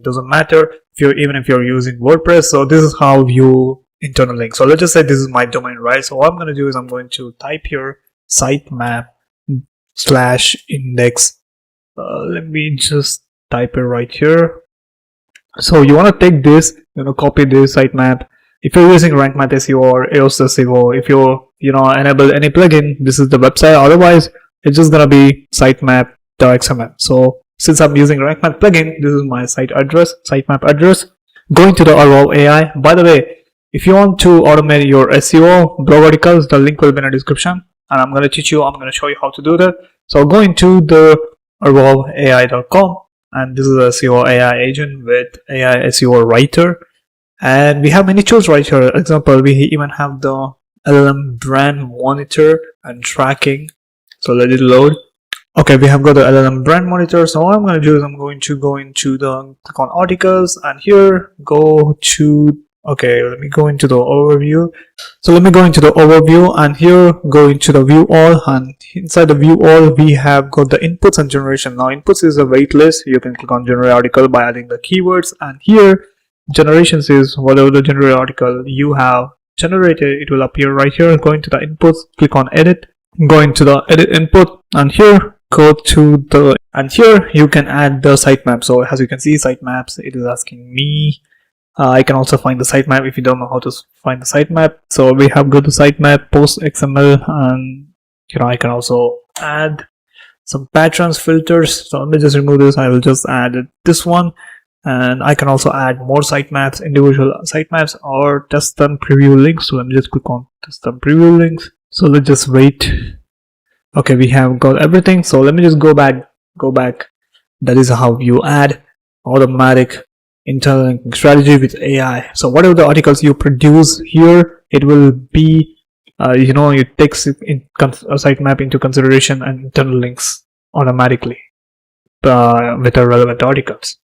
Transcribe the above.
It doesn't matter even if you're using WordPress. So this is how you internal link. So let's just say this is my domain, right? So what I'm going to do is I'm going to type here sitemap/index. Let me just type it right here. So you want to take this, copy this sitemap. If you're using Rank Math SEO or EOS SEO, if you enable any plugin, this is the website. Otherwise, it's just gonna be sitemap.xml. So since I'm using Rank Math plugin, this is my sitemap address. Going to the Evolve AI. By the way, if you want to automate your SEO blog articles, the link will be in the description, and I'm gonna show you how to do that. So go into the evolveai.com, and this is a SEO AI agent with AI SEO Writer. And we have many tools right here. Example, we even have the LLM brand monitor and tracking. So let it load. Okay, we have got the LLM brand monitor. So what I'm going to do is I'm going to go into click on articles, and here let me go into the overview. So let me go into the overview, and here go into the view all, and inside the view all we have got the inputs and generation. Now inputs is a wait list. You can click on generate article by adding the keywords, and here generations is whatever the generate article you have generated, it will appear right here. Go into the inputs, click on edit, go into the edit input, and here here you can add the sitemap. So as you can see, sitemaps, it is asking me. I can also find the sitemap if you don't know how to find the sitemap. So we have got the sitemap, post XML, and I can also add some patterns, filters. So let me just remove this. I will just add this one. And I can also add more sitemaps, individual sitemaps, or custom preview links. So let me just click on custom preview links. So let's just wait. Okay, we have got everything. So let me just go back. That is how you add automatic internal linking strategy with AI. So whatever the articles you produce here, it will be, it takes a sitemap into consideration and internal links automatically with the relevant articles.